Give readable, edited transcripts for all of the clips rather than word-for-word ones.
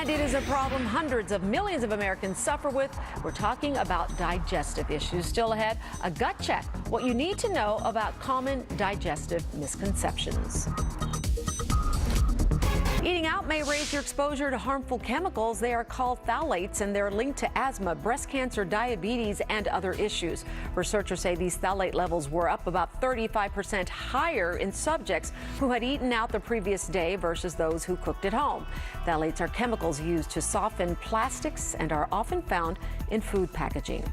And it is a problem hundreds of millions of Americans suffer with. We're talking about digestive issues. Still ahead, a gut check. What you need to know about common digestive misconceptions. Eating out may raise your exposure to harmful chemicals. They are called phthalates, and they're linked to asthma, breast cancer, diabetes, and other issues. Researchers say these phthalate levels were up about 35% higher in subjects who had eaten out the previous day versus those who cooked at home. Phthalates are chemicals used to soften plastics and are often found in food packaging.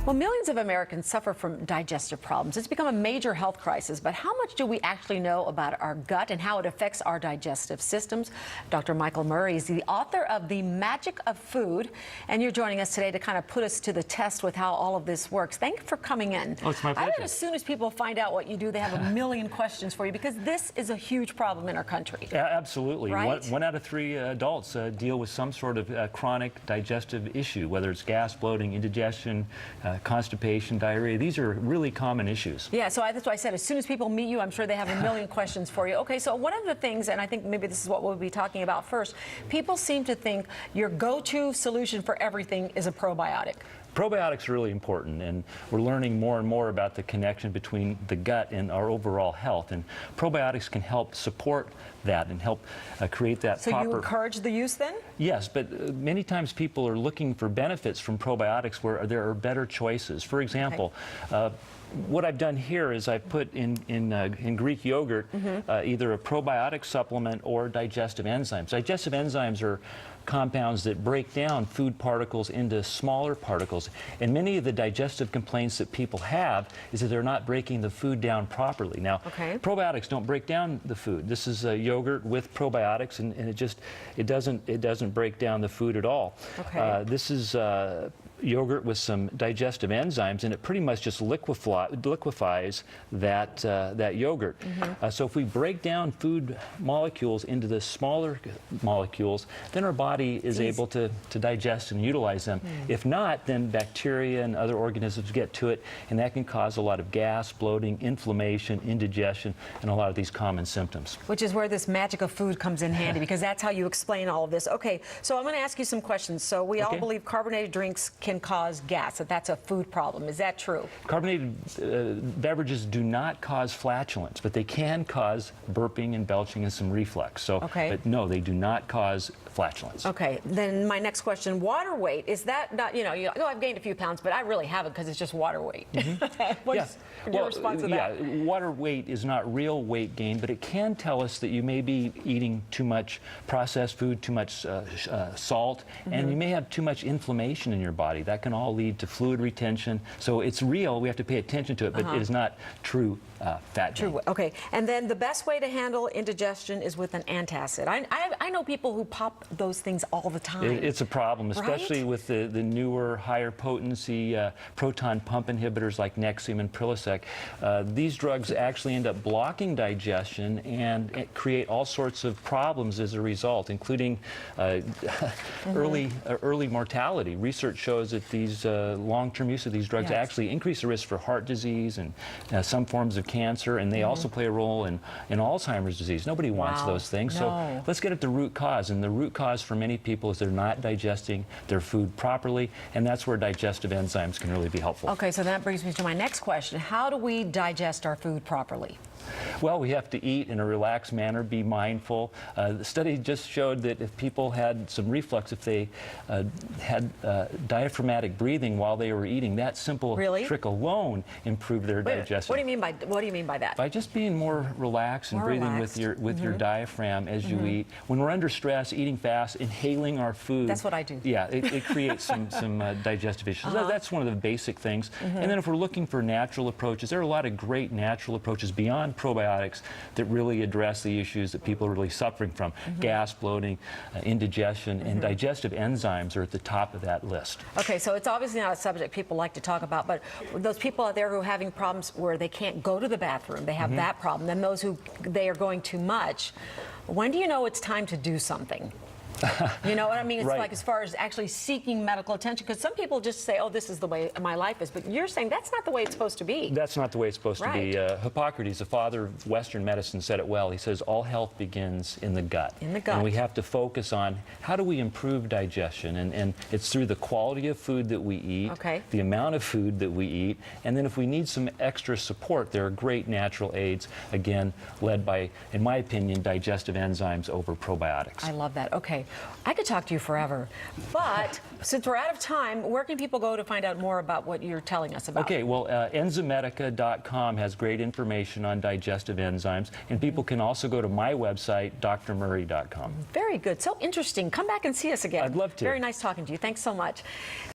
Well, millions of Americans suffer from digestive problems. It's become a major health crisis, but how much do we actually know about our gut and how it affects our digestive systems? Dr. Michael Murray is the author of The Magic of Food, and you're joining us today to kind of put us to the test with how all of this works. Thank you for coming in. Oh, it's my pleasure. I bet as soon as people find out what you do, they have a million questions for you, because this is a huge problem in our country. Yeah, absolutely. Right? One out of three adults deal with some sort of chronic digestive issue, whether it's gas, bloating, indigestion, constipation, diarrhea. These are really common issues. Yeah, so that's why I said as soon as people meet you, I'm sure they have a million questions for you. Okay, so one of the things, and I think maybe this is what we'll be talking about first, people seem to think your go-to solution for everything is a probiotic. Probiotics are really important, and we're learning more and more about the connection between the gut and our overall health, and probiotics can help support that and help create that so proper... So you encourage the use then? Yes, but many times people are looking for benefits from probiotics where there are better choices. For example, what I've done here is I've put in Greek yogurt either a probiotic supplement or digestive enzymes. Digestive enzymes are compounds that break down food particles into smaller particles. And many of the digestive complaints that people have is that they're not breaking the food down properly. Now, probiotics don't break down the food. This is yogurt with probiotics, and it doesn't break down the food at all. This is yogurt with some digestive enzymes, and it pretty much just liquefies that yogurt. So if we break down food molecules into the smaller molecules, then our body is able to digest and utilize them. If not, then bacteria and other organisms get to it, and that can cause a lot of gas, bloating, inflammation, indigestion, and a lot of these common symptoms. Which is where this magic of food comes in handy, because that's how you explain all of this. Okay, so I'm going to ask you some questions. So we all believe carbonated drinks can cause gas, that's a food problem. Is that true? Carbonated beverages do not cause flatulence, but they can cause burping and belching and some reflux. So, but no, they do not cause flatulence. Okay, then my next question, water weight, is that not, you know, I've gained a few pounds, but I really haven't because it's just water weight. What's your response to that? Yeah, water weight is not real weight gain, but it can tell us that you may be eating too much processed food, too much salt, and you may have too much inflammation in your body. That can all lead to fluid retention. So it's real, we have to pay attention to it, but it is not true fat gain. Okay, and then the best way to handle indigestion is with an antacid. I know people who pop those things all the time. It's a problem, especially with the newer, higher potency proton pump inhibitors like Nexium and Prilosec. These drugs actually end up blocking digestion and create all sorts of problems as a result, including early mortality. Research shows that these long-term use of these drugs actually increase the risk for heart disease and some forms of cancer, and they also play a role in Alzheimer's disease. Nobody wants those things. So let's get at the root cause, and the root cause for many people is they're not digesting their food properly, and that's where digestive enzymes can really be helpful. Okay, so that brings me to my next question. How do we digest our food properly? Well, we have to eat in a relaxed manner, be mindful. The study just showed that if people had some reflux, if they had diaphragmatic breathing while they were eating, that simple trick alone improved their digestion. What do you mean by that? By just being more relaxed and breathing with your diaphragm as you eat. When we're under stress, eating fast, inhaling our food. That's what I do. Yeah, it creates some digestive issues. That's one of the basic things. And then if we're looking for natural approaches, there are a lot of great natural approaches beyond probiotics that really address the issues that people are really suffering from. Gas, bloating, indigestion, and digestive enzymes are at the top of that list. Okay, so it's obviously not a subject people like to talk about, but those people out there who are having problems where they can't go to the bathroom, they have that problem. Then those who they are going too much, when do you know it's time to do something? You know what I mean? It's Right. like as far as actually seeking medical attention, because some people just say, oh, this is the way my life is, but you're saying that's not the way it's supposed to be. That's not the way it's supposed to be. Right. Hippocrates, the father of Western medicine, said it well. He says all health begins in the gut. In the gut. And we have to focus on how do we improve digestion, and it's through the quality of food that we eat, Okay. the amount of food that we eat, and then if we need some extra support, there are great natural aids, again, led by, in my opinion, digestive enzymes over probiotics. I love that. Okay. I could talk to you forever, but since we're out of time, where can people go to find out more about what you're telling us about? Okay, well, Enzymedica.com has great information on digestive enzymes, and people can also go to my website, drmurray.com. Very good. So interesting. Come back and see us again. I'd love to. Very nice talking to you. Thanks so much.